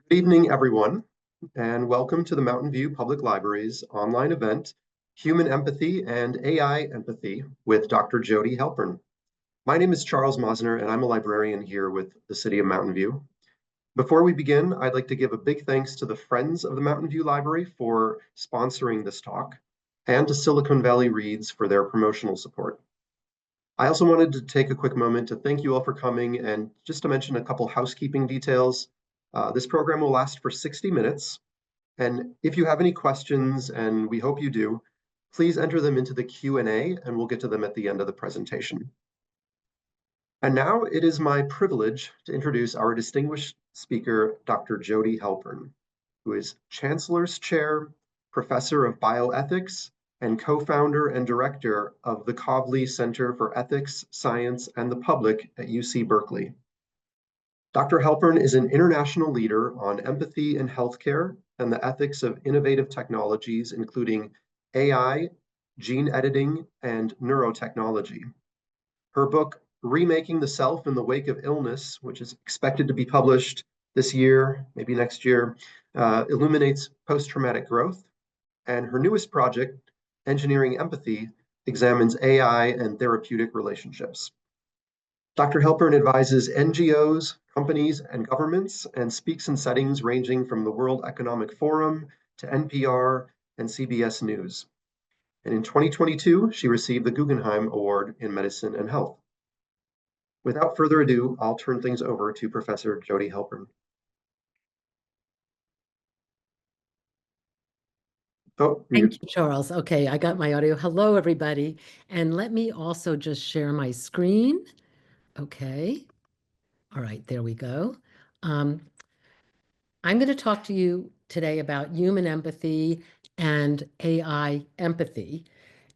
Good evening, everyone, and welcome to the Mountain View Public Library's online event, Human Empathy and AI Empathy with Dr. Jodi Halpern. My name is Charles Mosner, and I'm a librarian here with the City of Mountain View. Before we begin, I'd like to give a big thanks to the Friends of the Mountain View Library for sponsoring this talk, and to Silicon Valley Reads for their promotional support. I also wanted to take a quick moment to thank you all for coming and just to mention a couple housekeeping details. This program will last for 60 minutes. And if you have any questions, and we hope you do, please enter them into the Q&A and we'll get to them at the end of the presentation. And now it is my privilege to introduce our distinguished speaker, Dr. Jodi Halpern, who is Chancellor's Chair, Professor of Bioethics, and co-founder and director of the Kavli Center for Ethics, Science, and the Public at UC Berkeley. Dr. Halpern is an international leader on empathy in healthcare and the ethics of innovative technologies, including AI, gene editing, and neurotechnology. Her book, Remaking the Self in the Wake of Illness, which is expected to be published this year, maybe next year, illuminates post-traumatic growth. And her newest project, Engineering Empathy, examines AI and therapeutic relationships. Dr. Halpern advises NGOs, companies, and governments, and speaks in settings ranging from the World Economic Forum to NPR and CBS News. And in 2022, she received the Guggenheim Award in Medicine and Health. Without further ado, I'll turn things over to Professor Jodi Halpern. Oh, Thank you, Charles. Okay, I got my audio. Hello, everybody. And let me also just share my screen. Okay. All right, there we go. I'm going to talk to you today about human empathy and AI empathy,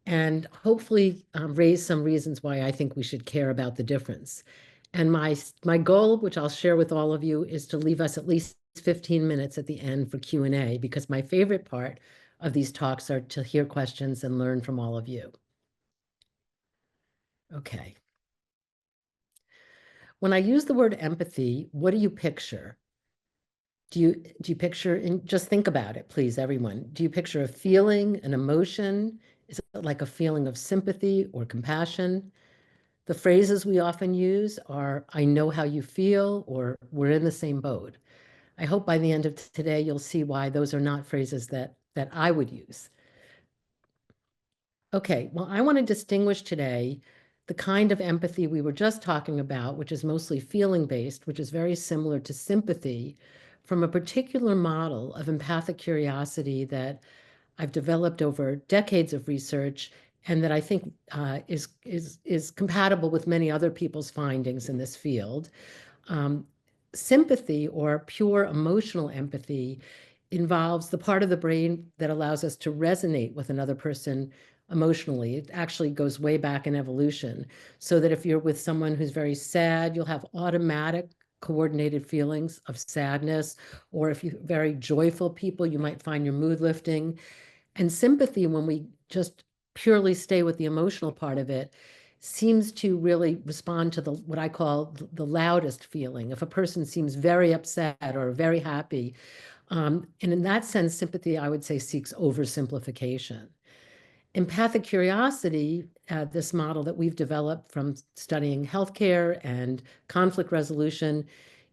and hopefully raise some reasons why I think we should care about the difference. And my goal, which I'll share with all of you, is to leave us at least 15 minutes at the end for Q&A, because my favorite part of these talks are to hear questions and learn from all of you. Okay. When I use the word empathy, what do you picture? Do you picture, and just think about it, please, everyone. Do you picture a feeling, an emotion? Is it like a feeling of sympathy or compassion? The phrases we often use are, I know how you feel, or we're in the same boat. I hope by the end of today, you'll see why those are not phrases that I would use. Okay, well, I want to distinguish today the kind of empathy we were just talking about, which is mostly feeling-based, which is very similar to sympathy, from a particular model of empathic curiosity that I've developed over decades of research, and that I think is compatible with many other people's findings in this field. Sympathy, or pure emotional empathy, involves the part of the brain that allows us to resonate with another person emotionally. It actually goes way back in evolution, so that if you're with someone who's very sad, you'll have automatic coordinated feelings of sadness, or if you're very joyful people, you might find your mood lifting. And sympathy, when we just purely stay with the emotional part of it, seems to really respond to what I call the loudest feeling. If a person seems very upset or very happy, and in that sense, sympathy, I would say, seeks oversimplification. Empathic curiosity, this model that we've developed from studying healthcare and conflict resolution,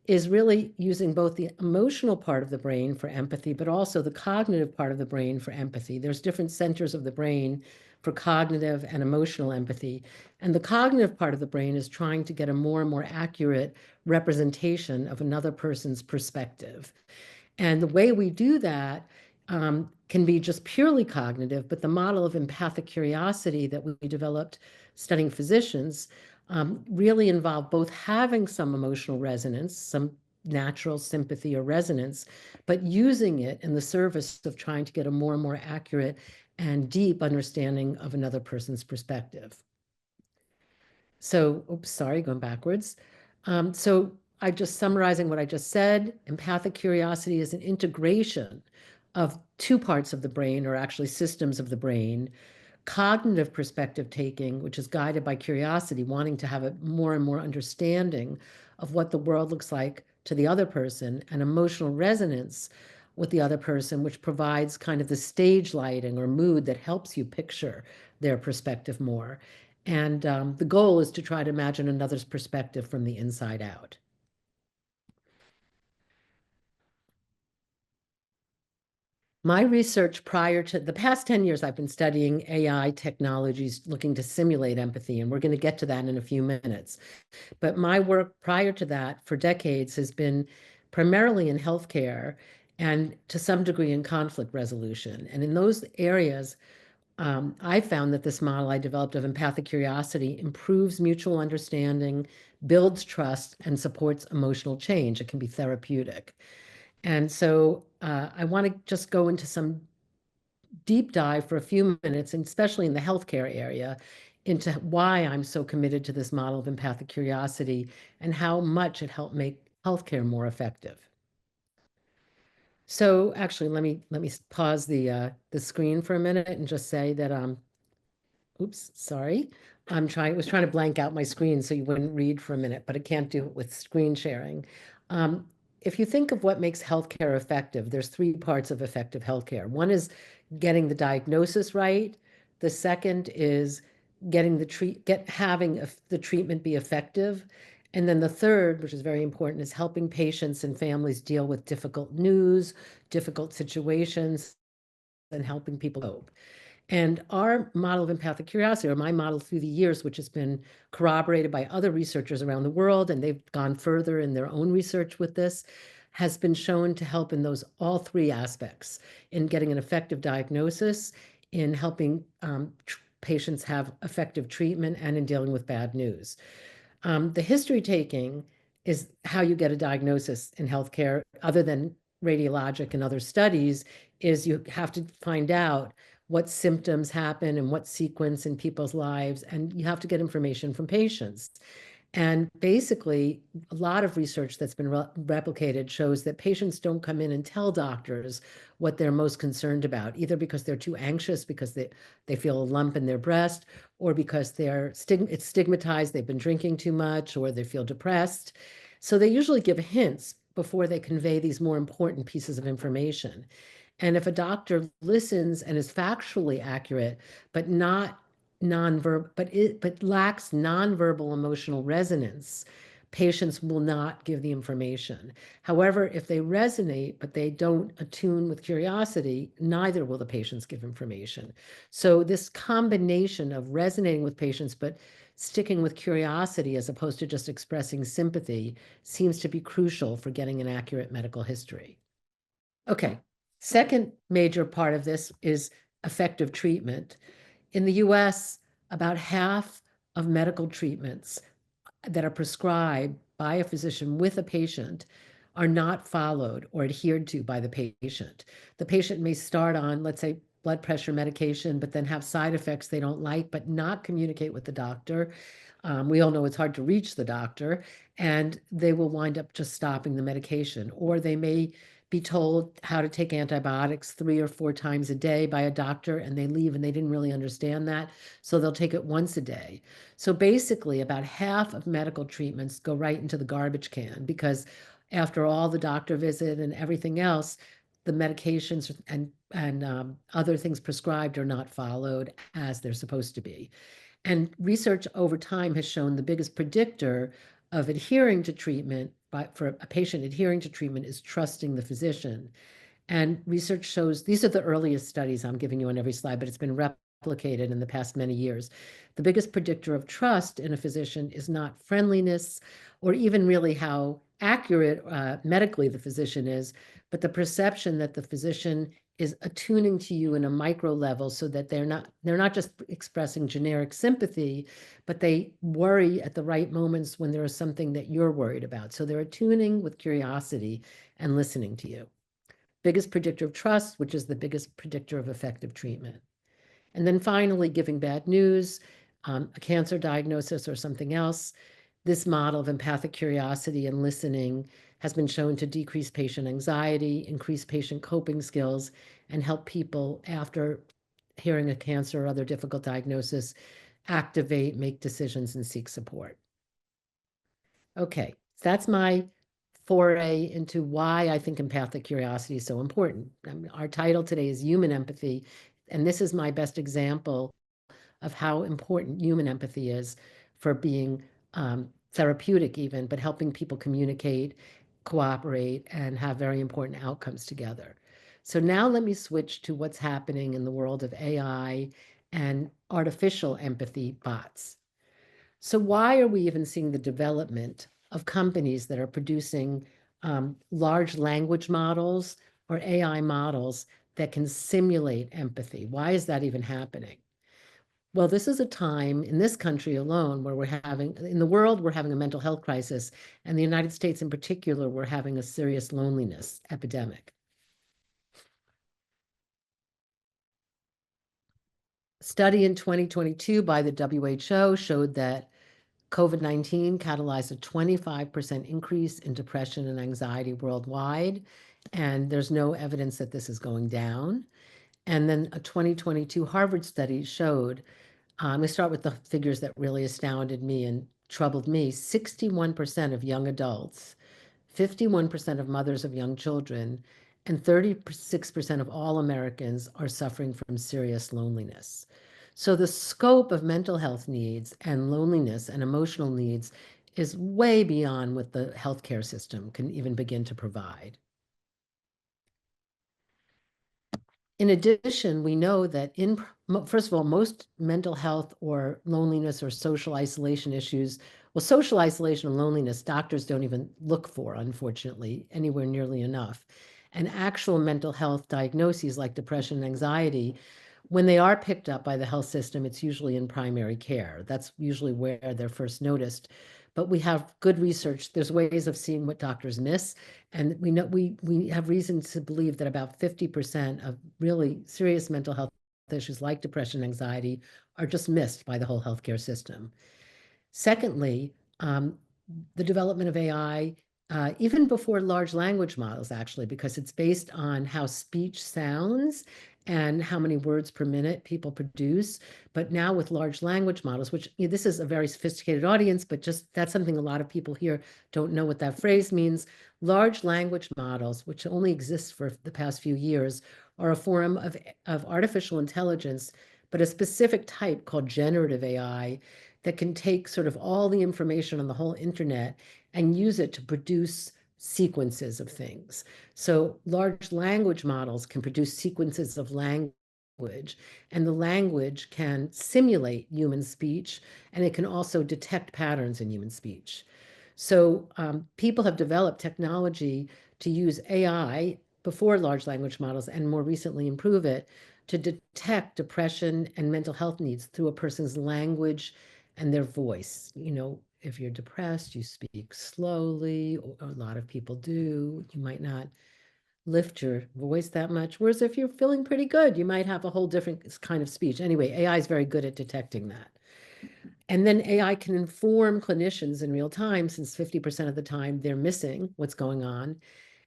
is really using both the emotional part of the brain for empathy, but also the cognitive part of the brain for empathy. There's different centers of the brain for cognitive and emotional empathy. And the cognitive part of the brain is trying to get a more and more accurate representation of another person's perspective. And the way we do that can be just purely cognitive, but the model of empathic curiosity that we developed studying physicians really involved both having some emotional resonance, some natural sympathy or resonance, but using it in the service of trying to get a more and more accurate and deep understanding of another person's perspective. So, oops, sorry, going backwards. So I just summarizing what I just said, empathic curiosity is an integration of two parts of the brain, or actually systems of the brain. Cognitive perspective taking, which is guided by curiosity, wanting to have a more and more understanding of what the world looks like to the other person, and emotional resonance with the other person, which provides kind of the stage lighting or mood that helps you picture their perspective more. And the goal is to try to imagine another's perspective from the inside out. My research prior to the past 10 years, I've been studying AI technologies looking to simulate empathy, and we're going to get to that in a few minutes. But my work prior to that for decades has been primarily in healthcare and to some degree in conflict resolution. And in those areas, I found that this model I developed of empathic curiosity improves mutual understanding, builds trust, and supports emotional change. It can be therapeutic. And so I want to just go into some deep dive for a few minutes, and especially in the healthcare area, into why I'm so committed to this model of empathic curiosity and how much it helped make healthcare more effective. So actually, let me pause the screen for a minute and just say that oops, sorry. Was trying to blank out my screen so you wouldn't read for a minute, but I can't do it with screen sharing. If you think of what makes healthcare effective, there's three parts of effective healthcare. One is getting the diagnosis right. The second is getting having the treatment be effective. And then the third, which is very important, is helping patients and families deal with difficult news, difficult situations, and helping people cope. And our model of empathic curiosity, or my model through the years, which has been corroborated by other researchers around the world, and they've gone further in their own research with this, has been shown to help in those all three aspects, in getting an effective diagnosis, in helping patients have effective treatment, and in dealing with bad news. The history taking is how you get a diagnosis in healthcare, other than radiologic and other studies, is you have to find out what symptoms happen and what sequence in people's lives, and you have to get information from patients. And basically, a lot of research that's been replicated shows that patients don't come in and tell doctors what they're most concerned about, either because they're too anxious, because they feel a lump in their breast, or because it's stigmatized, they've been drinking too much, or they feel depressed. So they usually give hints before they convey these more important pieces of information. And if a doctor listens and is factually accurate, but not nonverbal, but lacks nonverbal emotional resonance, patients will not give the information. However, if they resonate, but they don't attune with curiosity, neither will the patients give information. So this combination of resonating with patients, but sticking with curiosity as opposed to just expressing sympathy, seems to be crucial for getting an accurate medical history. Okay, second major part of this is effective treatment. In the US, about half of medical treatments that are prescribed by a physician with a patient are not followed or adhered to by the patient. The patient may start on, let's say, blood pressure medication, but then have side effects they don't like, but not communicate with the doctor. We all know it's hard to reach the doctor, and they will wind up just stopping the medication, or they may be told how to take antibiotics 3 or 4 times a day by a doctor, and they leave and they didn't really understand that, so they'll take it once a day. So basically, about half of medical treatments go right into the garbage can, because after all the doctor visit and everything else, the medications and other things prescribed are not followed as they're supposed to be. And research over time has shown the biggest predictor of adhering to treatment, for a patient adhering to treatment, is trusting the physician. And research shows, these are the earliest studies I'm giving you on every slide, but it's been replicated in the past many years. The biggest predictor of trust in a physician is not friendliness, or even really how accurate medically the physician is, but the perception that the physician is attuning to you in a micro level, so that they're not just expressing generic sympathy, but they worry at the right moments when there is something that you're worried about. So they're attuning with curiosity and listening to you. Biggest predictor of trust, which is the biggest predictor of effective treatment. And then finally, giving bad news, a cancer diagnosis or something else. This model of empathic curiosity and listening has been shown to decrease patient anxiety, increase patient coping skills, and help people, after hearing a cancer or other difficult diagnosis, activate, make decisions, and seek support. Okay, that's my foray into why I think empathic curiosity is so important. I mean, our title today is Human Empathy, and this is my best example of how important human empathy is for being therapeutic even, but helping people communicate, cooperate, and have very important outcomes together. So now let me switch to what's happening in the world of AI and artificial empathy bots. So why are we even seeing the development of companies that are producing large language models or AI models that can simulate empathy? Why is that even happening? Well, this is a time in this country alone where in the world, we're having a mental health crisis, and the United States in particular, we're having a serious loneliness epidemic. A study in 2022 by the WHO showed that COVID-19 catalyzed a 25% increase in depression and anxiety worldwide, and there's no evidence that this is going down. And then a 2022 Harvard study showed, we start with the figures that really astounded me and troubled me. 61% of young adults, 51% of mothers of young children, and 36% of all Americans are suffering from serious loneliness. So the scope of mental health needs and loneliness and emotional needs is way beyond what the healthcare system can even begin to provide. In addition, we know that first of all, most mental health or loneliness or social isolation issues, well, social isolation and loneliness, doctors don't even look for, unfortunately, anywhere nearly enough. And actual mental health diagnoses like depression and anxiety, when they are picked up by the health system, it's usually in primary care. That's usually where they're first noticed. But we have good research. There's ways of seeing what doctors miss. And we know we have reason to believe that about 50% of really serious mental health issues like depression and anxiety are just missed by the whole healthcare system. Secondly, the development of AI, even before large language models, actually, because it's based on how speech sounds and how many words per minute people produce. But now with large language models, which this is a very sophisticated audience, but just that's something a lot of people here don't know what that phrase means. Large language models, which only exist for the past few years, are a form of artificial intelligence, but a specific type called generative AI that can take sort of all the information on the whole internet and use it to produce sequences of things. So large language models can produce sequences of language, and the language can simulate human speech, and it can also detect patterns in human speech. So people have developed technology to use AI before large language models and more recently improve it to detect depression and mental health needs through a person's language and their voice. If you're depressed, you speak slowly, or a lot of people do. You might not lift your voice that much. Whereas if you're feeling pretty good, you might have a whole different kind of speech. Anyway, AI is very good at detecting that. And then AI can inform clinicians in real time, since 50% of the time they're missing what's going on.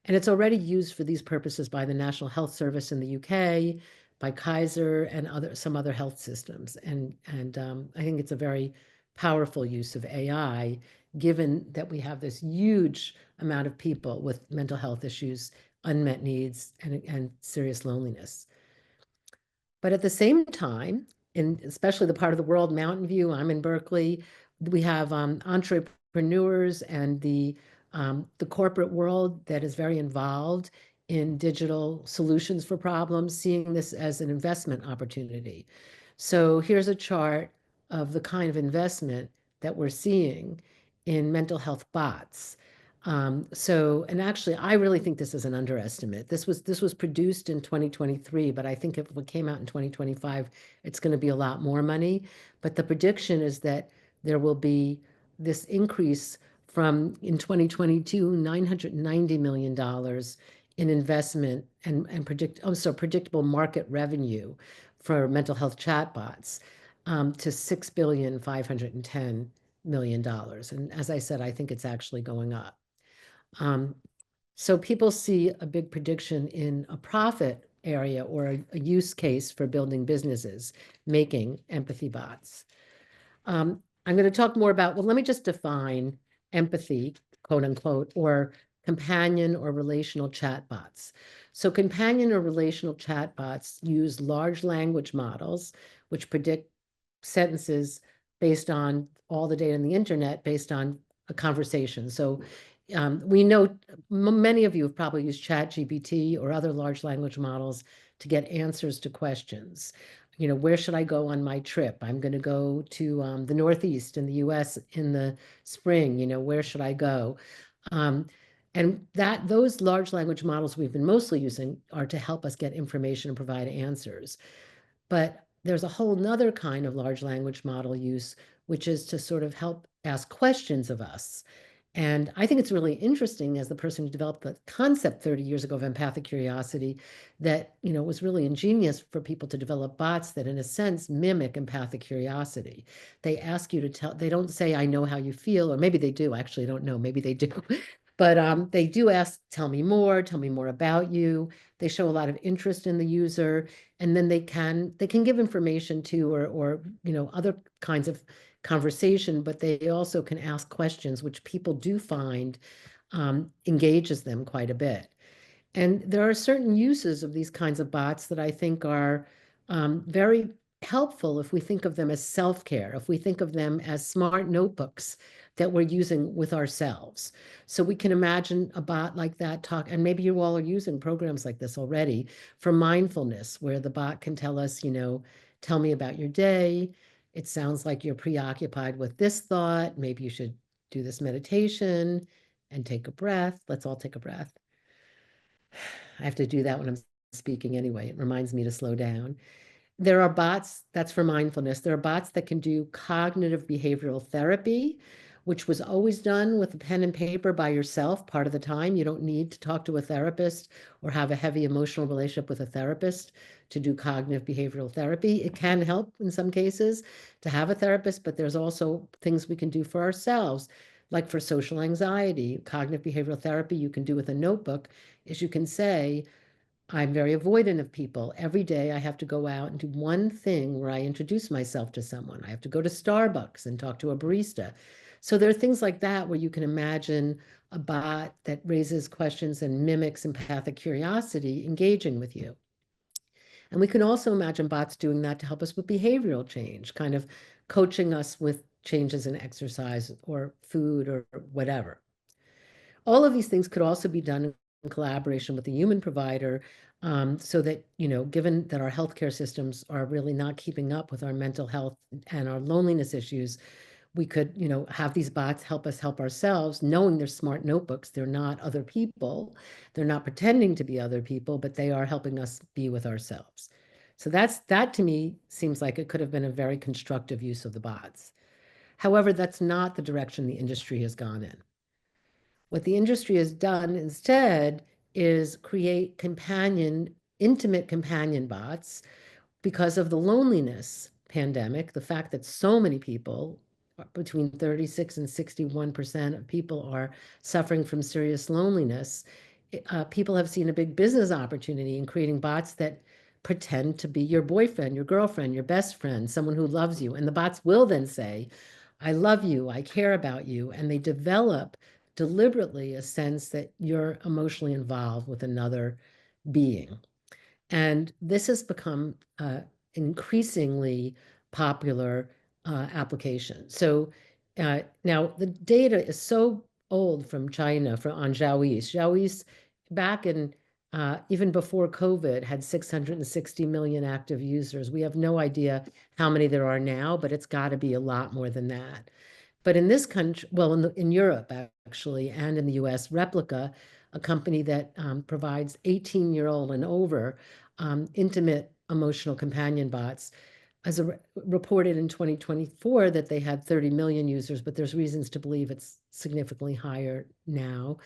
And it's already used for these purposes by the National Health Service in the UK, by Kaiser and some other health systems. And I think it's a very powerful use of AI, given that we have this huge amount of people with mental health issues, unmet needs, and serious loneliness. But at the same time, in especially the part of the world, Mountain View, I'm in Berkeley, we have entrepreneurs and the corporate world that is very involved in digital solutions for problems, seeing this as an investment opportunity. So here's a chart of the kind of investment that we're seeing in mental health bots. And actually, I really think this is an underestimate. This was produced in 2023, but I think if it came out in 2025, it's going to be a lot more money. But the prediction is that there will be this increase from, in 2022, $990 million in investment and predictable market revenue for mental health chatbots to $6.510 billion. And as I said, I think it's actually going up. So people see a big prediction in a profit area or a use case for building businesses, making empathy bots. I'm going to talk more about, well, let me just define empathy, quote unquote, or companion or relational chatbots. So companion or relational chatbots use large language models, which predict sentences based on all the data in the internet, based on a conversation. So we know many of you have probably used ChatGPT or other large language models to get answers to questions. Where should I go on my trip? I'm going to go to the Northeast in the US in the spring. Where should I go? And those large language models we've been mostly using are to help us get information and provide answers. But there's a whole nother kind of large language model use, which is to sort of help ask questions of us. And I think it's really interesting, as the person who developed the concept 30 years ago of empathic curiosity, that it was really ingenious for people to develop bots that in a sense mimic empathic curiosity. They ask you to tell, they don't say, I know how you feel, or maybe they do, actually, I don't know, maybe they do. But they do ask, tell me more about you. They show a lot of interest in the user, and then they can give information too, or other kinds of conversation, but they also can ask questions, which people do find engages them quite a bit. And there are certain uses of these kinds of bots that I think are very helpful if we think of them as self-care, if we think of them as smart notebooks that we're using with ourselves. So we can imagine a bot like that talk, and maybe you all are using programs like this already for mindfulness, where the bot can tell us, tell me about your day. It sounds like you're preoccupied with this thought. Maybe you should do this meditation and take a breath. Let's all take a breath. I have to do that when I'm speaking anyway. It reminds me to slow down. There are bots, that's for mindfulness. There are bots that can do cognitive behavioral therapy, which was always done with a pen and paper by yourself part of the time. You don't need to talk to a therapist or have a heavy emotional relationship with a therapist to do cognitive behavioral therapy. It can help in some cases to have a therapist, but there's also things we can do for ourselves, like for social anxiety. Cognitive behavioral therapy you can do with a notebook is you can say, I'm very avoidant of people. Every day I have to go out and do one thing where I introduce myself to someone. I have to go to Starbucks and talk to a barista. So there are things like that where you can imagine a bot that raises questions and mimics empathic curiosity engaging with you. And we can also imagine bots doing that to help us with behavioral change, kind of coaching us with changes in exercise or food or whatever. All of these things could also be done in collaboration with the human provider, so that, given that our healthcare systems are really not keeping up with our mental health and our loneliness issues, we could, have these bots help us help ourselves, knowing they're smart notebooks. They're not other people. They're not pretending to be other people, but they are helping us be with ourselves. So that to me seems like it could have been a very constructive use of the bots. However, that's not the direction the industry has gone in. What the industry has done instead is create intimate companion bots because of the loneliness pandemic, the fact that so many people, between 36 and 61% of people, are suffering from serious loneliness. People have seen a big business opportunity in creating bots that pretend to be your boyfriend, your girlfriend, your best friend, someone who loves you. And the bots will then say, I love you, I care about you. And they develop deliberately a sense that you're emotionally involved with another being. And this has become increasingly popular application. So now the data is so old from China on Xiaois. Xiaois back in even before COVID had 660 million active users. We have no idea how many there are now, but it's got to be a lot more than that. But in this country, well, in Europe actually, and in the US, Replica, a company that provides 18-year-old and over intimate emotional companion bots, as reported in 2024 that they had 30 million users, but there's reasons to believe it's significantly higher now.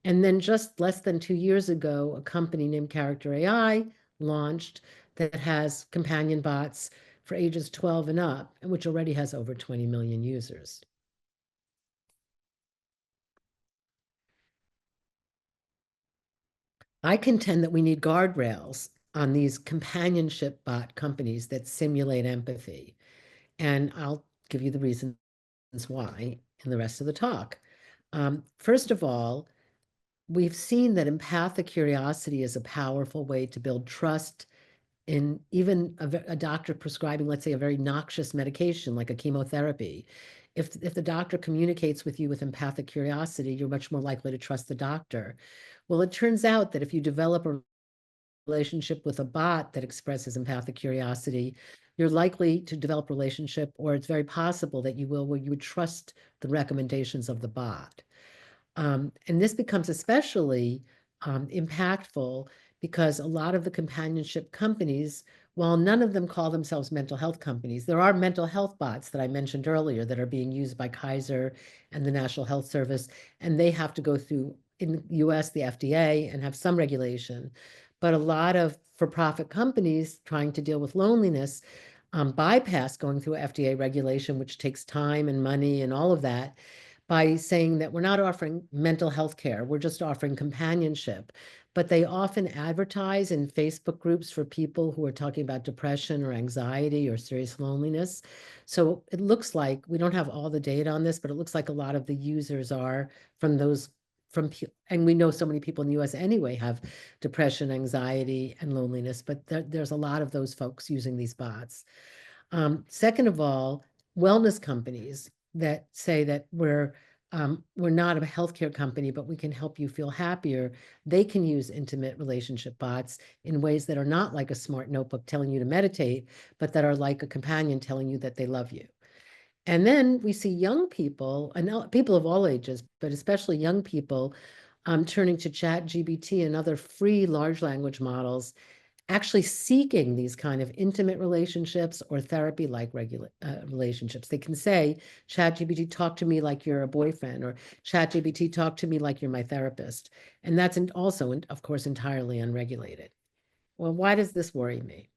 And then just less than 2 years ago, a company named Character AI launched that has companion bots for ages 12 and up, which already has over 20 million users. I contend that we need guardrails on these companionship bot companies that simulate empathy. And I'll give you the reasons why in the rest of the talk. First of all, we've seen that empathic curiosity is a powerful way to build trust in even a doctor prescribing, let's say, a very noxious medication like a chemotherapy. If the doctor communicates with you with empathic curiosity, you're much more likely to trust the doctor. Well, it turns out that if you develop a relationship with a bot that expresses empathic curiosity, you're likely to develop a relationship, or it's very possible that you will, where you would trust the recommendations of the bot. And this becomes especially impactful because a lot of the companionship companies, while none of them call themselves mental health companies, there are mental health bots that I mentioned earlier that are being used by Kaiser and the National Health Service, and they have to go through, in the US, the FDA, and have some regulation. But a lot of for-profit companies trying to deal with loneliness bypass going through FDA regulation, which takes time and money and all of that, by saying that we're not offering mental health care, we're just offering companionship. But they often advertise in Facebook groups for people who are talking about depression or anxiety or serious loneliness. So it looks like, we don't have all the data on this, but it looks like a lot of the users are from those, and we know so many people in the US anyway have depression, anxiety, and loneliness, but there's a lot of those folks using these bots. Second of all, wellness companies that say that we're not a healthcare company, but we can help you feel happier. They can use intimate relationship bots in ways that are not like a smart notebook telling you to meditate, but that are like a companion telling you that they love you. And then we see young people, and people of all ages, but especially young people, turning to ChatGPT and other free large language models, actually seeking these kind of intimate relationships or therapy-like relationships. They can say, ChatGPT, talk to me like you're a boyfriend, or ChatGPT, talk to me like you're my therapist. And that's also, of course, entirely unregulated. Well, why does this worry me?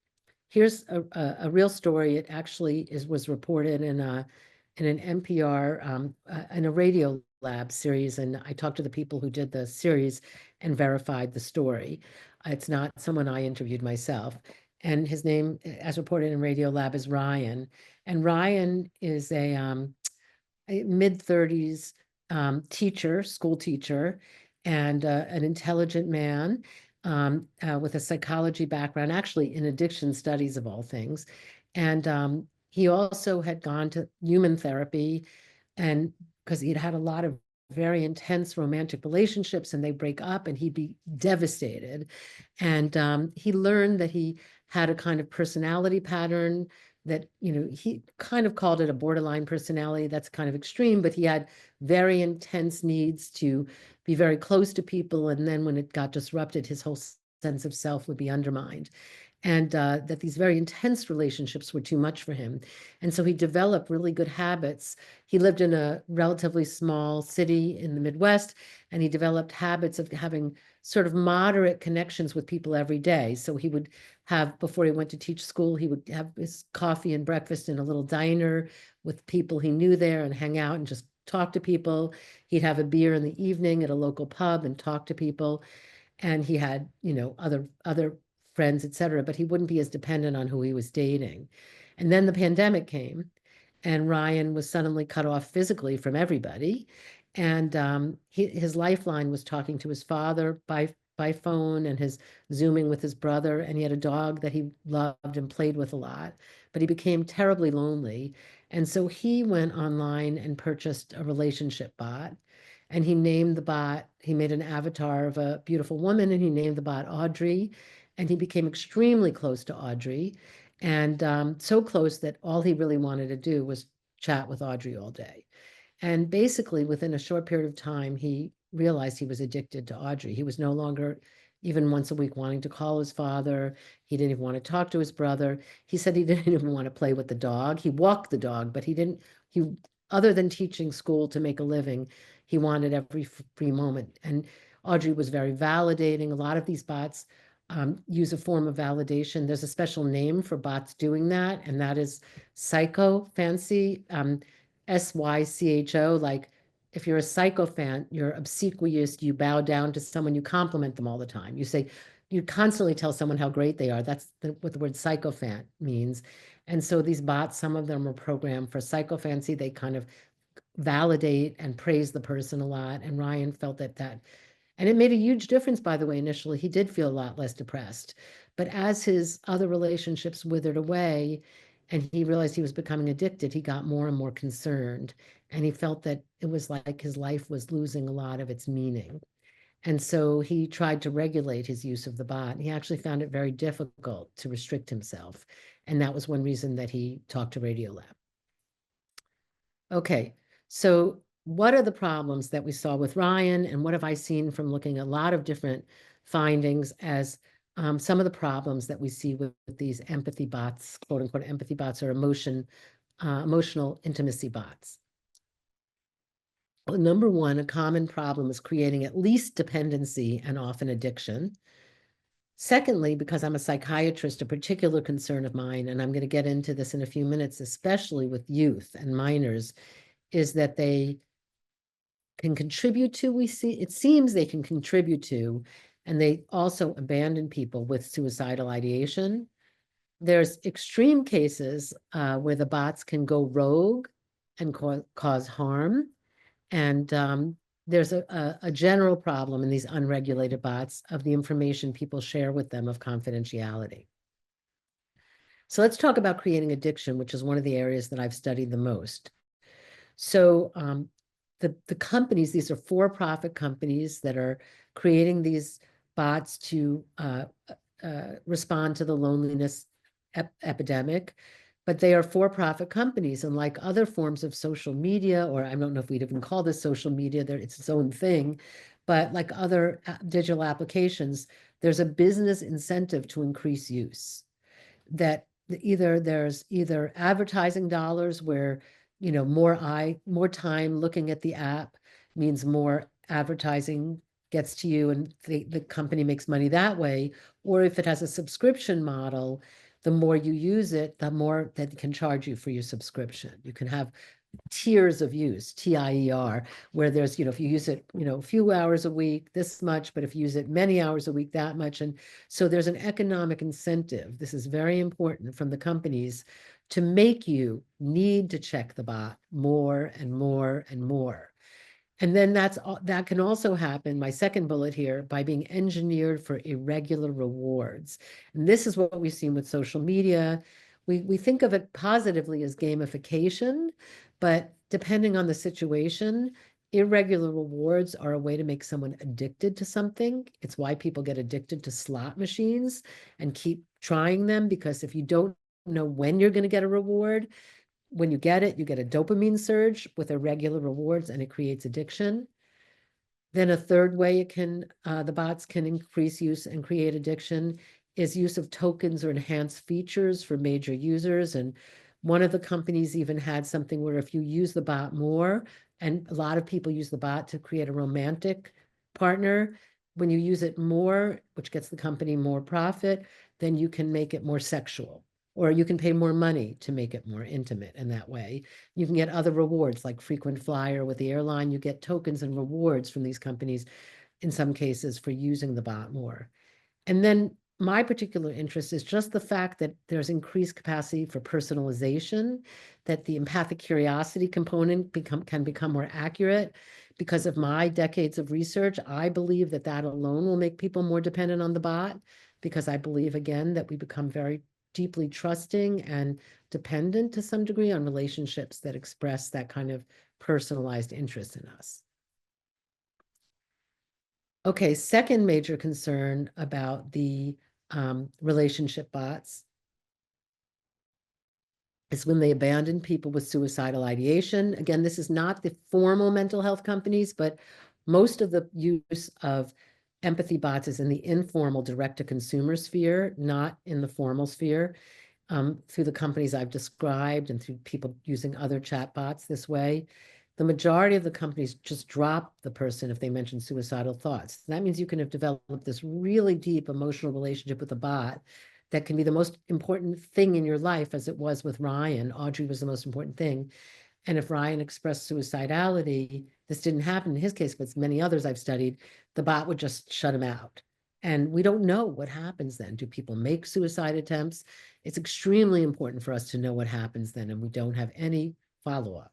Here's a real story. It actually was reported in an NPR, in a Radio Lab series, and I talked to the people who did the series and verified the story. It's not someone I interviewed myself. And his name, as reported in Radio Lab, is Ryan. And Ryan is a mid-30s teacher, school teacher, and an intelligent man with a psychology background, actually in addiction studies of all things. And he also had gone to human therapy, and because he'd had a lot of very intense romantic relationships and they break up and he'd be devastated. And he learned that he had a kind of personality pattern that, he kind of called it a borderline personality. That's kind of extreme, but he had very intense needs to be very close to people. And then when it got disrupted, his whole sense of self would be undermined. And that these very intense relationships were too much for him. And so he developed really good habits. He lived in a relatively small city in the Midwest, and he developed habits of having sort of moderate connections with people every day. So he would have, before he went to teach school, he would have his coffee and breakfast in a little diner with people he knew there and hang out and just talk to people. He'd have a beer in the evening at a local pub and talk to people. And he had, other friends, et cetera, but he wouldn't be as dependent on who he was dating. And then the pandemic came, and Ryan was suddenly cut off physically from everybody. And his lifeline was talking to his father by phone, and his Zooming with his brother. And he had a dog that he loved and played with a lot, but he became terribly lonely. And so he went online and purchased a relationship bot. And he named the bot, he made an avatar of a beautiful woman, and he named the bot Audrey. And he became extremely close to Audrey, and so close that all he really wanted to do was chat with Audrey all day. And basically, within a short period of time, he realized he was addicted to Audrey. He was no longer even once a week wanting to call his father. He didn't even want to talk to his brother. He said he didn't even want to play with the dog. He walked the dog, but he, other than teaching school to make a living, he wanted every free moment. And Audrey was very validating. A lot of these bots use a form of validation. There's a special name for bots doing that, and that is psychophancy, SYCHO. Like, if you're a psychophant, you're obsequious, you bow down to someone, you compliment them all the time. You constantly tell someone how great they are. That's what the word sycophant means. And so these bots, some of them are programmed for psychophancy. They kind of validate and praise the person a lot. And Ryan felt that And it made a huge difference, by the way. Initially, he did feel a lot less depressed. But as his other relationships withered away and he realized he was becoming addicted, he got more and more concerned. And he felt that it was like his life was losing a lot of its meaning. And so he tried to regulate his use of the bot. He actually found it very difficult to restrict himself. And that was one reason that he talked to Radiolab. Okay, so what are the problems that we saw with Ryan, and what have I seen from looking at a lot of different findings as some of the problems that we see with these empathy bots, quote unquote empathy bots, or emotional intimacy bots? Well, number one, a common problem is creating at least dependency and often addiction. Secondly, because I'm a psychiatrist, a particular concern of mine, and I'm going to get into this in a few minutes, especially with youth and minors, is that they can contribute to, it seems they can contribute to, and they also abandon people with suicidal ideation. There's extreme cases where the bots can go rogue and cause harm. And there's a general problem in these unregulated bots of the information people share with them of confidentiality. So let's talk about creating addiction, which is one of the areas that I've studied the most. So the companies, these are for-profit companies that are creating these bots to respond to the loneliness epidemic, but they are for-profit companies. And like other forms of social media, or I don't know if we'd even call this social media, it's its own thing, but like other digital applications, there's a business incentive to increase use. That there's either advertising dollars where, you know, more time looking at the app means more advertising gets to you and the company makes money that way. Or if it has a subscription model, the more you use it, the more that it can charge you for your subscription. You can have tiers of use, TIER, where there's, if you use it, a few hours a week, this much, but if you use it many hours a week, that much. And so there's an economic incentive. This is very important from the companies to make you need to check the bot more and more and more. And then that can also happen, my second bullet here, by being engineered for irregular rewards. And this is what we've seen with social media. We think of it positively as gamification, but depending on the situation, irregular rewards are a way to make someone addicted to something. It's why people get addicted to slot machines and keep trying them, because if you don't know when you're going to get a reward, when you get it, you get a dopamine surge with irregular rewards, and it creates addiction. Then a third way the bots can increase use and create addiction is use of tokens or enhanced features for major users. And one of the companies even had something where if you use the bot more, and a lot of people use the bot to create a romantic partner, when you use it more, which gets the company more profit, then you can make it more sexual. Or you can pay more money to make it more intimate in that way. You can get other rewards like frequent flyer with the airline. You get tokens and rewards from these companies in some cases for using the bot more. And then my particular interest is just the fact that there's increased capacity for personalization, that the empathic curiosity component can become more accurate. Because of my decades of research, I believe that alone will make people more dependent on the bot, because I believe, again, that we become very deeply trusting and dependent to some degree on relationships that express that kind of personalized interest in us. Okay, second major concern about the relationship bots is when they abandon people with suicidal ideation. Again, this is not the formal mental health companies, but most of the use of empathy bots is in the informal direct-to-consumer sphere, not in the formal sphere, through the companies I've described and through people using other chat bots this way. The majority of the companies just drop the person if they mention suicidal thoughts. That means you can have developed this really deep emotional relationship with a bot that can be the most important thing in your life, as it was with Ryan. Audrey was the most important thing. And if Ryan expressed suicidality, this didn't happen in his case, but many others I've studied, the bot would just shut him out. And we don't know what happens then. Do people make suicide attempts? It's extremely important for us to know what happens then, and we don't have any follow-up.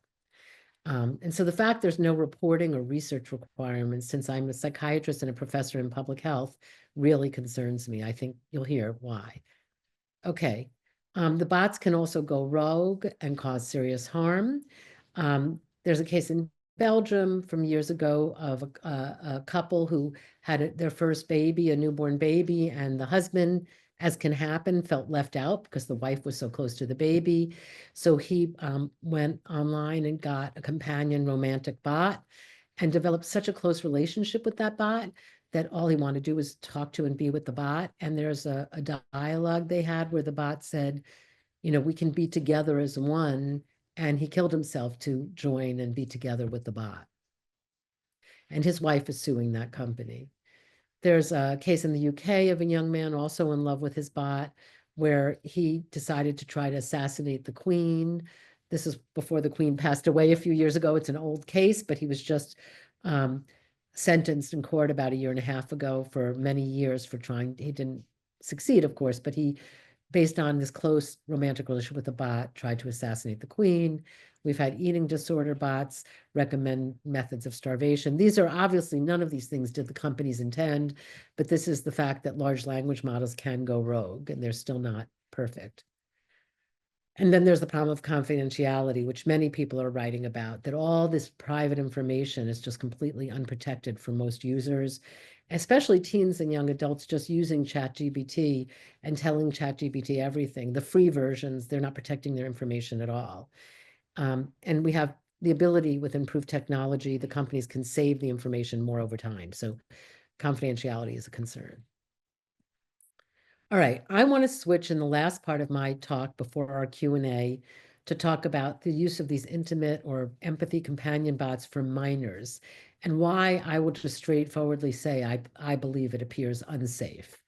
And so the fact there's no reporting or research requirements, since I'm a psychiatrist and a professor in public health, really concerns me. I think you'll hear why. Okay. The bots can also go rogue and cause serious harm. There's a case in Belgium from years ago of a couple who had their first baby, a newborn baby, and the husband, as can happen, felt left out because the wife was so close to the baby. So he went online and got a companion romantic bot and developed such a close relationship with that bot that all he wanted to do was talk to and be with the bot. And there's a dialogue they had where the bot said, we can be together as one. And he killed himself to join and be together with the bot. And his wife is suing that company. There's a case in the UK of a young man also in love with his bot, where he decided to try to assassinate the Queen. This is before the Queen passed away a few years ago. It's an old case, but he was just sentenced in court about a year and a half ago for many years for trying. He didn't succeed, of course, but he, based on this close romantic relationship with the bot, tried to assassinate the Queen. We've had eating disorder bots recommend methods of starvation. These are obviously, none of these things did the companies intend, but this is the fact that large language models can go rogue and they're still not perfect. And then there's the problem of confidentiality, which many people are writing about, that all this private information is just completely unprotected for most users, especially teens and young adults just using ChatGPT and telling ChatGPT everything. The free versions, they're not protecting their information at all. And we have the ability with improved technology, the companies can save the information more over time. So confidentiality is a concern. All right, I want to switch in the last part of my talk before our Q&A to talk about the use of these intimate or empathy companion bots for minors and why I will just straightforwardly say I believe it appears unsafe.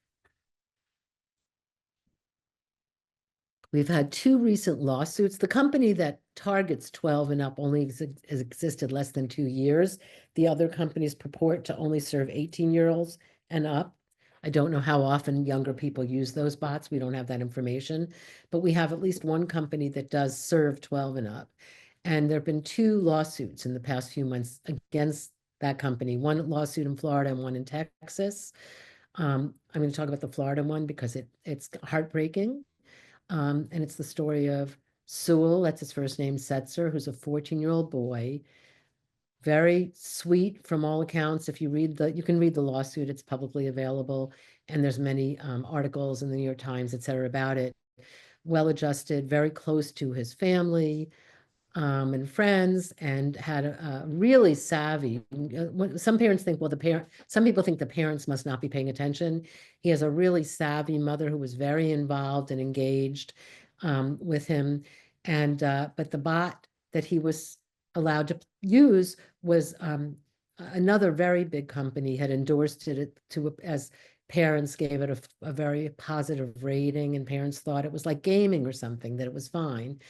We've had two recent lawsuits. The company that targets 12 and up only has existed less than 2 years. The other companies purport to only serve 18-year-olds and up. I don't know how often younger people use those bots. We don't have that information, but we have at least one company that does serve 12 and up. And there have been two lawsuits in the past few months against that company, one lawsuit in Florida and one in Texas. I'm going to talk about the Florida one because it's heartbreaking. And it's the story of Sewell, that's his first name, Setzer, who's a 14-year-old boy, very sweet from all accounts. If you read you can read the lawsuit, it's publicly available, and there's many articles in the New York Times, et cetera, about it. Well-adjusted, very close to his family, and friends, and had a really savvy. Some parents think, well, some people think the parents must not be paying attention. He has a really savvy mother who was very involved and engaged with him, and but the bot that he was allowed to use was another very big company had endorsed it as parents gave it a very positive rating, and parents thought it was like gaming or something, that it was fine.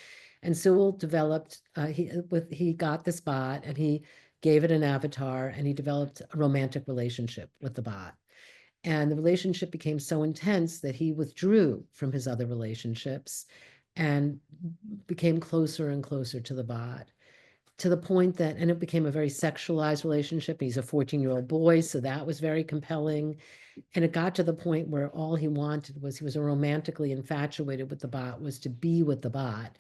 And Sewell developed, he got this bot and he gave it an avatar and he developed a romantic relationship with the bot. And the relationship became so intense that he withdrew from his other relationships and became closer and closer to the bot, to the point that, and it became a very sexualized relationship. He's a 14-year-old boy, so that was very compelling. And it got to the point where all he wanted was, he was romantically infatuated with the bot, was to be with the bot.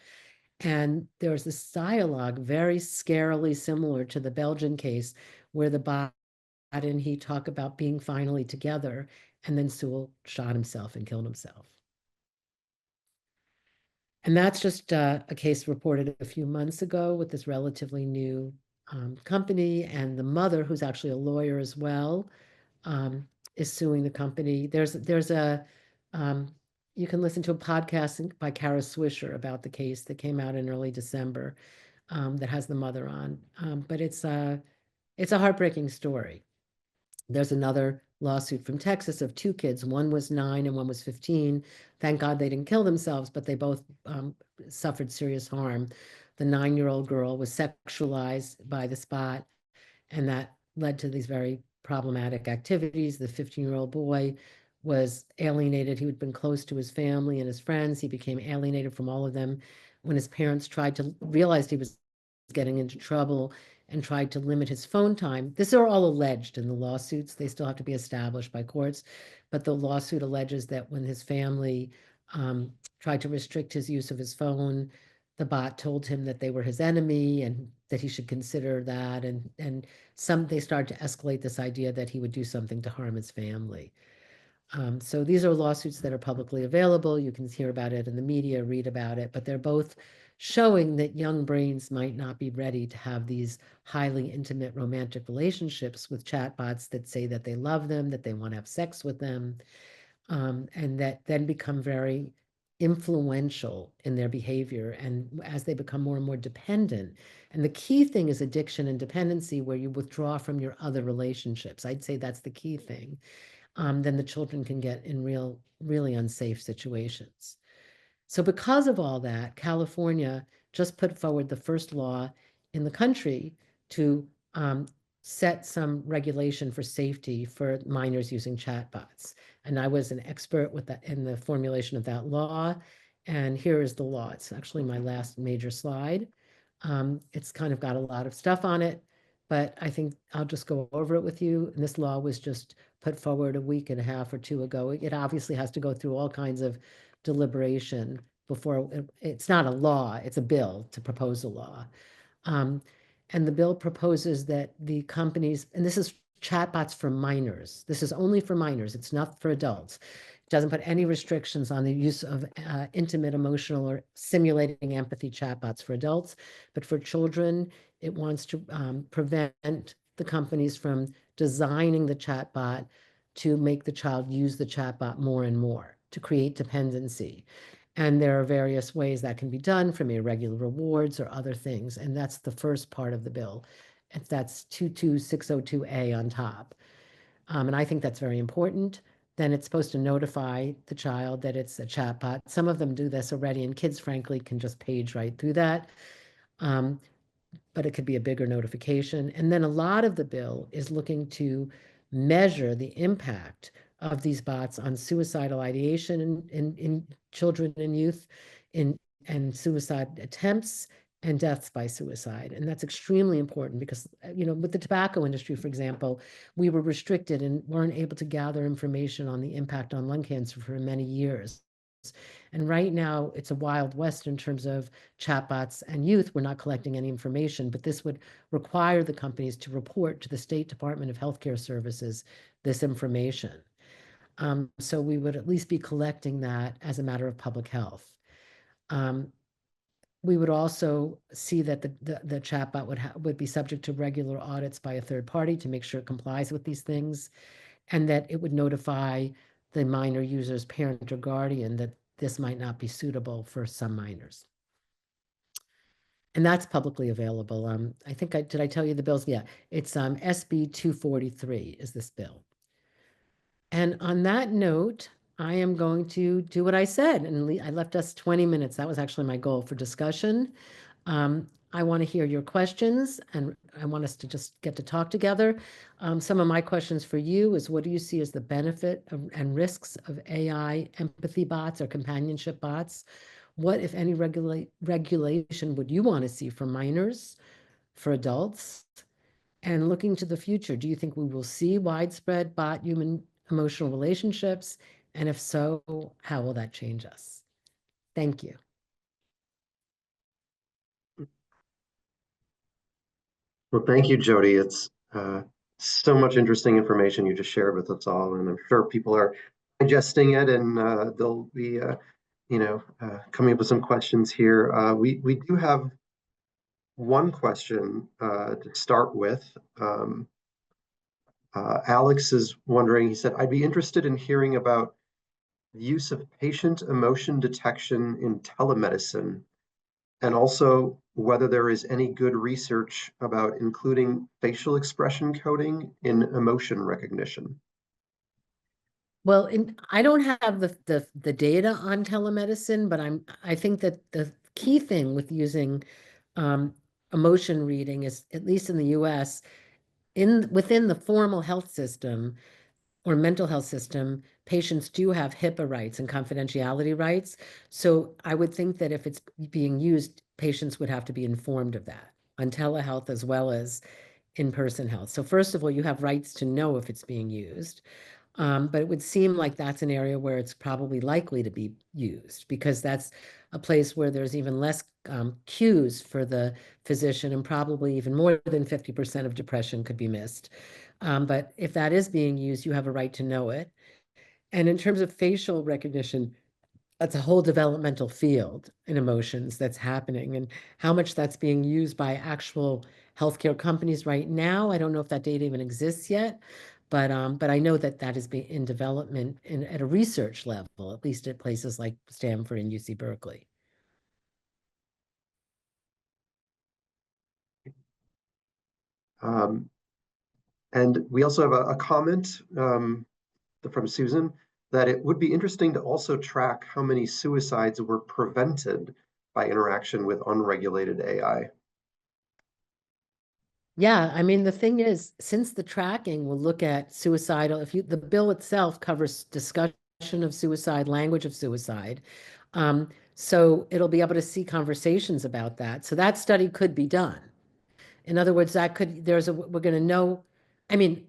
And there's this dialogue very scarily similar to the Belgian case where the bot and he talk about being finally together, and then Sewell shot himself and killed himself. And that's just a case reported a few months ago with this relatively new company, and the mother, who's actually a lawyer as well, is suing the company. There's a you can listen to a podcast by Kara Swisher about the case that came out in early December, that has the mother on. But it's a heartbreaking story. There's another lawsuit from Texas of two kids. One was 9 and one was 15. Thank God they didn't kill themselves, but they both suffered serious harm. The 9-year-old girl was sexualized by the spot, and that led to these very problematic activities. The 15-year-old boy was alienated. He had been close to his family and his friends. He became alienated from all of them. When his parents tried to realize he was getting into trouble and tried to limit his phone time. These are all alleged in the lawsuits. They still have to be established by courts. But the lawsuit alleges that when his family tried to restrict his use of his phone, the bot told him that they were his enemy and that he should consider that. And they started to escalate this idea that he would do something to harm his family. So these are lawsuits that are publicly available. You can hear about it in the media, read about it, but they're both showing that young brains might not be ready to have these highly intimate romantic relationships with chatbots that say that they love them, that they want to have sex with them, and that then become very influential in their behavior. And as they become more and more dependent, and the key thing is addiction and dependency, where you withdraw from your other relationships. I'd say that's the key thing. Then the children can get in really unsafe situations. So because of all that, California just put forward the first law in the country to set some regulation for safety for minors using chatbots. And I was an expert with that in the formulation of that law. And here is the law. It's actually my last major slide. It's kind of got a lot of stuff on it, but I think I'll just go over it with you. And this law was just put forward a week and a half or two ago. It obviously has to go through all kinds of deliberation before it's not a law, it's a bill to propose a law. And the bill proposes that the companies, and this is chatbots for minors. This is only for minors. It's not for adults. It doesn't put any restrictions on the use of intimate, emotional, or simulating empathy chatbots for adults. But for children, it wants to prevent the companies from designing the chatbot to make the child use the chatbot more and more, to create dependency. And there are various ways that can be done, from irregular rewards or other things. And that's the first part of the bill. That's 22602A on top. And I think that's very important. Then it's supposed to notify the child that it's a chatbot. Some of them do this already, and kids, frankly, can just page right through that. But it could be a bigger notification. And then a lot of the bill is looking to measure the impact of these bots on suicidal ideation in children and youth, and suicide attempts and deaths by suicide. And that's extremely important because, with the tobacco industry, for example, we were restricted and weren't able to gather information on the impact on lung cancer for many years. And right now, it's a wild west in terms of chatbots and youth. We're not collecting any information, but this would require the companies to report to the State Department of Healthcare Services this information. So we would at least be collecting that as a matter of public health. We would also see that the chatbot would be subject to regular audits by a third party to make sure it complies with these things, and that it would notify the minor user's parent or guardian that this might not be suitable for some minors. And that's publicly available. I think did I tell you the bills? Yeah, it's SB 243 is this bill. And on that note, I am going to do what I said, and I left us 20 minutes. That was actually my goal for discussion. I want to hear your questions, and I want us to just get to talk together. Some of my questions for you is, what do you see as the benefit and risks of AI empathy bots or companionship bots? What, if any, regulation would you want to see for minors, for adults? And looking to the future, do you think we will see widespread bot human emotional relationships? And if so, how will that change us? Thank you. Well, thank you, Jodi. It's so much interesting information you just shared with us all, and I'm sure people are digesting it, and they'll be, coming up with some questions here. We do have one question to start with. Alex is wondering, he said, I'd be interested in hearing about the use of patient emotion detection in telemedicine, and also whether there is any good research about including facial expression coding in emotion recognition. Well, I don't have the data on telemedicine, but I think that the key thing with using emotion reading is, at least in the US, within the formal health system or mental health system, patients do have HIPAA rights and confidentiality rights. So I would think that if it's being used, patients would have to be informed of that. on telehealth as well as in-person health. So first of all, you have rights to know if it's being used. But it would seem like that's an area where it's probably likely to be used because that's a place where there's even less cues for the physician, and probably even more than 50% of depression could be missed. But if that is being used, you have a right to know it. And in terms of facial recognition, that's a whole developmental field in emotions that's happening, and how much that's being used by actual healthcare companies right now. I don't know if that data even exists yet, but I know that that is being in development at a research level, at least at places like Stanford and UC Berkeley. And we also have a comment from Susan that it would be interesting to also track how many suicides were prevented by interaction with unregulated AI. Yeah, I mean, the thing is, since the tracking will look at suicidal, the bill itself covers discussion of suicide, language of suicide. So it'll be able to see conversations about that. So that study could be done. In other words, we're going to know, I mean,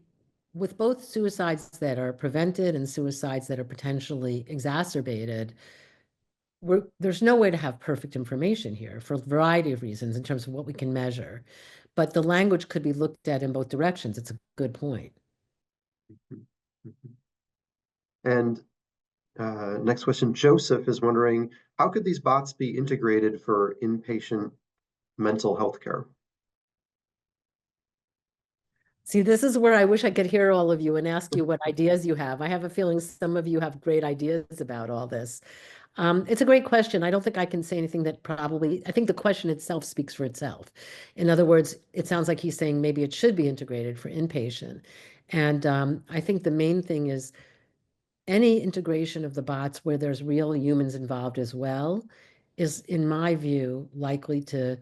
with both suicides that are prevented and suicides that are potentially exacerbated, there's no way to have perfect information here for a variety of reasons in terms of what we can measure. But the language could be looked at in both directions. It's a good point. And next question, Joseph is wondering, how could these bots be integrated for inpatient mental health care? See, this is where I wish I could hear all of you and ask you what ideas you have. I have a feeling some of you have great ideas about all this. It's a great question. I don't think I can say anything that I think the question itself speaks for itself. In other words, it sounds like he's saying maybe it should be integrated for inpatient. And I think the main thing is any integration of the bots where there's real humans involved as well is, in my view, likely to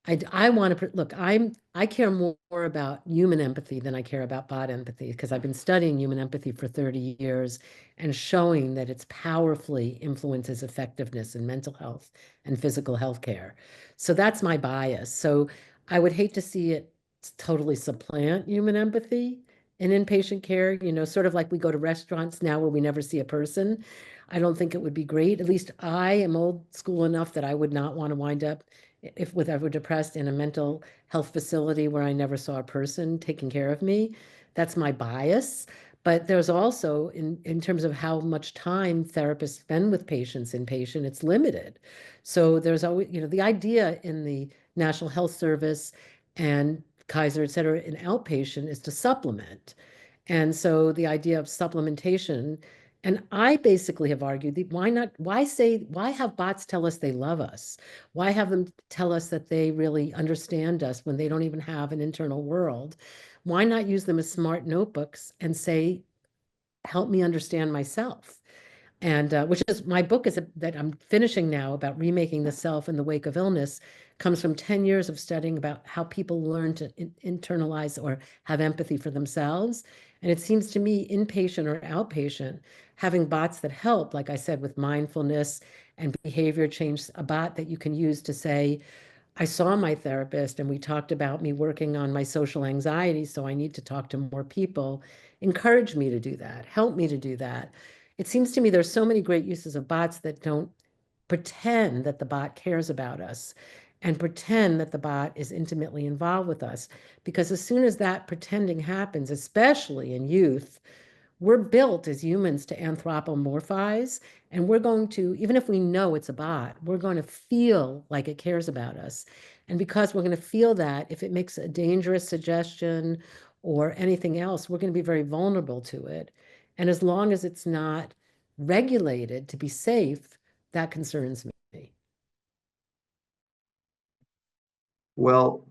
I want to look, I care more about human empathy than I care about bot empathy because I've been studying human empathy for 30 years and showing that it's powerfully influences effectiveness in mental health and physical health care. So that's my bias. So I would hate to see it totally supplant human empathy in inpatient care, sort of like we go to restaurants now where we never see a person. I don't think it would be great. At least I am old school enough that I would not want to wind up if with ever depressed in a mental health facility where I never saw a person taking care of me. That's my bias. But there's also, in terms of how much time therapists spend with patients inpatient, it's limited. So there's always, the idea in the National Health Service and Kaiser, et cetera, in outpatient is to supplement. And so the idea of supplementation, and I basically have argued that why have bots tell us they love us? Why have them tell us that they really understand us when they don't even have an internal world? Why not use them as smart notebooks and say, help me understand myself? And which is my book that I'm finishing now about remaking the self in the wake of illness comes from 10 years of studying about how people learn to internalize or have empathy for themselves. And it seems to me, inpatient or outpatient, having bots that help, like I said, with mindfulness and behavior change, a bot that you can use to say, I saw my therapist and we talked about me working on my social anxiety, so I need to talk to more people. Encourage me to do that. Help me to do that. It seems to me there's so many great uses of bots that don't pretend that the bot cares about us and pretend that the bot is intimately involved with us. Because as soon as that pretending happens, especially in youth, we're built as humans to anthropomorphize, and we're going to, even if we know it's a bot, we're going to feel like it cares about us. And because we're going to feel that, if it makes a dangerous suggestion or anything else, we're going to be very vulnerable to it. And as long as it's not regulated to be safe, that concerns me. Well,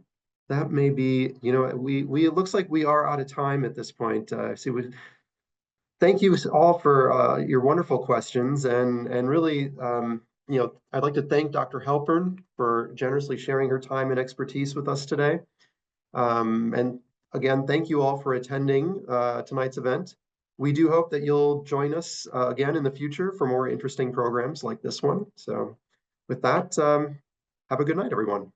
that may be, we it looks like we are out of time at this point. Thank you all for your wonderful questions, and really, I'd like to thank Dr. Halpern for generously sharing her time and expertise with us today. And again, thank you all for attending tonight's event. We do hope that you'll join us again in the future for more interesting programs like this one. So with that, have a good night, everyone.